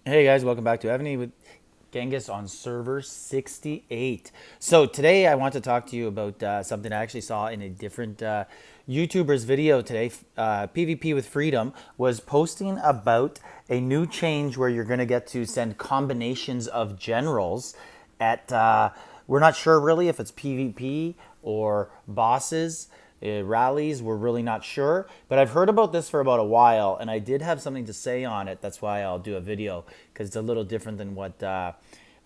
Hey guys, welcome back to Evony with Genghis on server 68. So today I want to talk to you about something I actually saw in a different YouTuber's video today. PvP with Freedom was posting about a new change where you're going to get to send combinations of generals at, we're not sure really if it's PvP or bosses. Rallies, we're really not sure, but I've heard about this for about a while, and I did have something to say on it. That's why I'll do a video, because it's a little different than what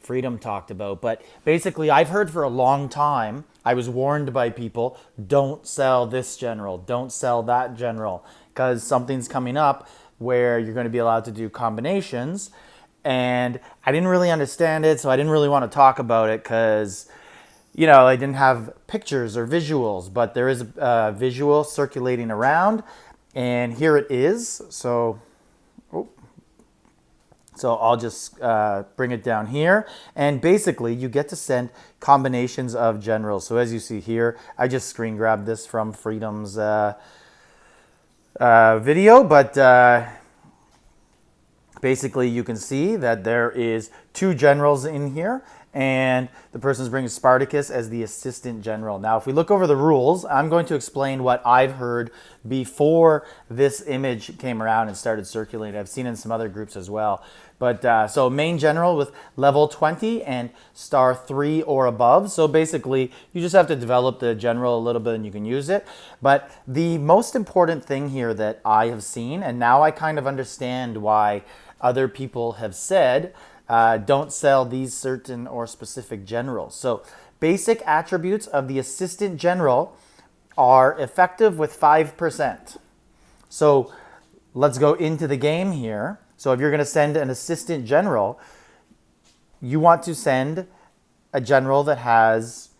Freedom talked about. But basically, I've heard for a long time, I was warned by people, don't sell this general, don't sell that general, because something's coming up where you're going to be allowed to do combinations, and I didn't really understand it, so I didn't really want to talk about it, because I didn't have pictures or visuals, but there is a visual circulating around, and here it is. So I'll just bring it down here, and basically you get to send combinations of generals. So as you see here, I just screen grabbed this from Freedom's video, but basically you can see that there is two generals in here, and the person's bringing Spartacus as the assistant general. Now, if we look over the rules, I'm going to explain what I've heard before this image came around and started circulating. I've seen in some other groups as well. But so main general with level 20 and star 3 or above. So basically, you just have to develop the general a little bit and you can use it. But the most important thing here that I have seen, and now I kind of understand why other people have said, don't sell these certain or specific generals. So basic attributes of the assistant general are effective with 5%. So let's go into the game here. So if you're going to send an assistant general, you want to send a general that has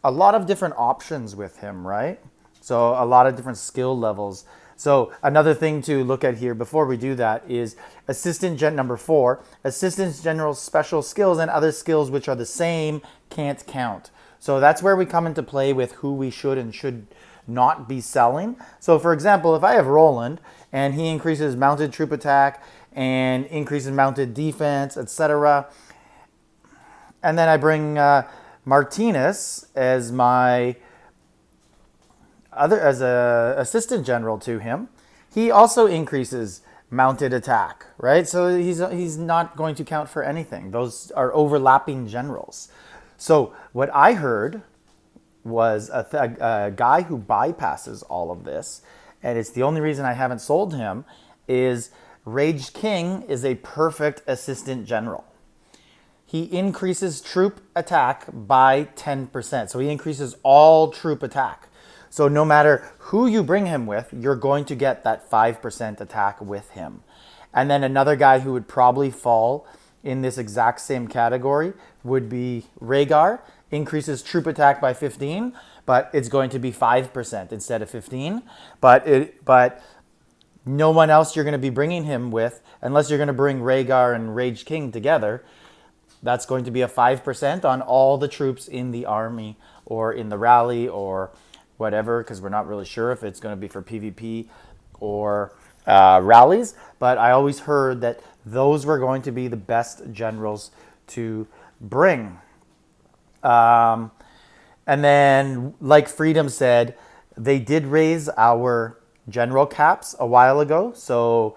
a lot of different options with him, right? So a lot of different skill levels. So another thing to look at here before we do that is number 4, assistant general's special skills and other skills which are the same can't count. So that's where we come into play with who we should and should not be selling. So for example, if I have Roland and he increases mounted troop attack and increases mounted defense, etc., and then I bring Martinez as my as a assistant general to him, he also increases mounted attack, right? So he's not going to count for anything. Those are overlapping generals. So what I heard was a guy who bypasses all of this, and it's the only reason I haven't sold him, is Raged King is a perfect assistant general. He increases troop attack by 10%. So he increases all troop attack. So no matter who you bring him with, you're going to get that 5% attack with him. And then another guy who would probably fall in this exact same category would be Rhaegar. Increases troop attack by 15, but it's going to be 5% instead of 15. But no one else you're going to be bringing him with, unless you're going to bring Rhaegar and Rage King together, that's going to be a 5% on all the troops in the army or in the rally or whatever, because we're not really sure if it's going to be for PvP or rallies. But I always heard that those were going to be the best generals to bring. And then, like Freedom said, they did raise our general caps a while ago. So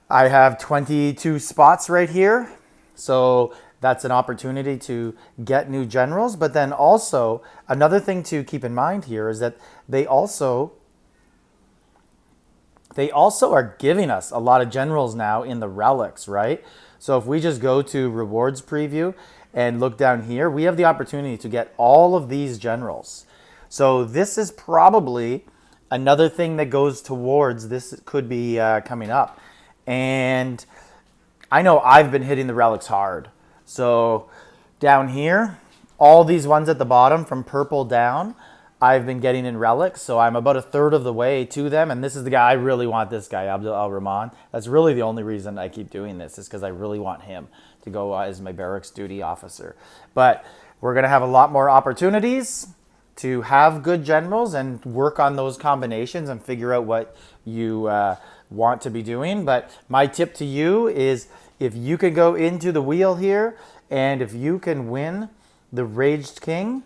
I have 22 spots right here. So that's an opportunity to get new generals. But then also, another thing to keep in mind here is that they also are giving us a lot of generals now in the relics, right? So if we just go to rewards preview and look down here, we have the opportunity to get all of these generals. So this is probably another thing that goes towards this could be coming up. And I know I've been hitting the relics hard. So down here, all these ones at the bottom from purple down, I've been getting in relics. So I'm about a third of the way to them. And this is the guy, I really want this guy, Abdul al-Rahman. That's really the only reason I keep doing this, is because I really want him to go as my barracks duty officer. But we're going to have a lot more opportunities to have good generals and work on those combinations and figure out what you want to be doing. But my tip to you is, if you can go into the wheel here, and if you can win the Raged King,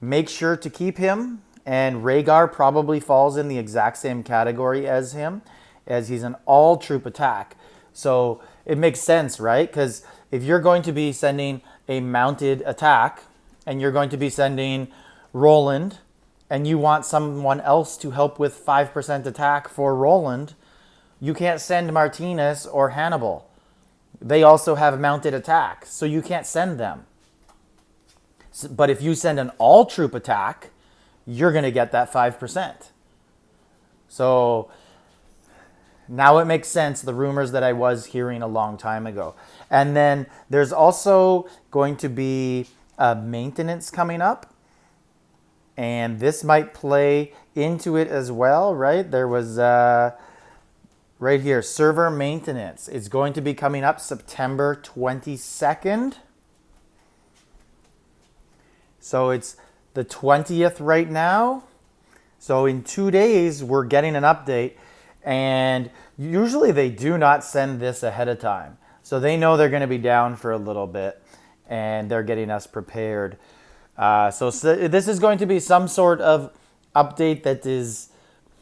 make sure to keep him. And Rhaegar probably falls in the exact same category as him, as he's an all-troop attack. So it makes sense, right? Because if you're going to be sending a mounted attack, and you're going to be sending Roland, and you want someone else to help with 5% attack for Roland, you can't send Martinez or Hannibal. They also have mounted attack, so you can't send them. But if you send an all-troop attack, you're going to get that 5%. So now it makes sense, the rumors that I was hearing a long time ago. And then there's also going to be maintenance coming up. And this might play into it as well, right? There was right here, server maintenance. It's going to be coming up September 22nd. So it's the 20th right now. So in 2 days, we're getting an update. And usually they do not send this ahead of time. So they know they're going to be down for a little bit. And they're getting us prepared. So this is going to be some sort of update that is,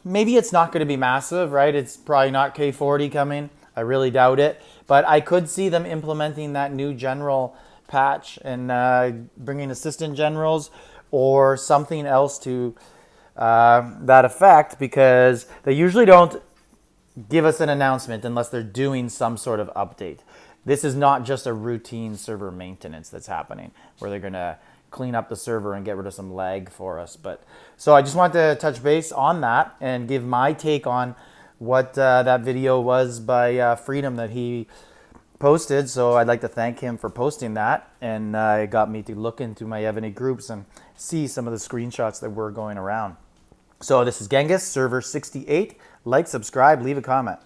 maybe it's not going to be massive, right? It's probably not K40 coming. I really doubt it. But I could see them implementing that new general patch and bringing assistant generals or something else to that effect, because they usually don't give us an announcement unless they're doing some sort of update. This is not just a routine server maintenance that's happening where they're going to clean up the server and get rid of some lag for us. But so I just wanted to touch base on that and give my take on what that video was by Freedom that he posted. So I'd like to thank him for posting that, and it got me to look into my Evony groups and see some of the screenshots that were going around. So this is Genghis, server 68. Like, subscribe, leave a comment.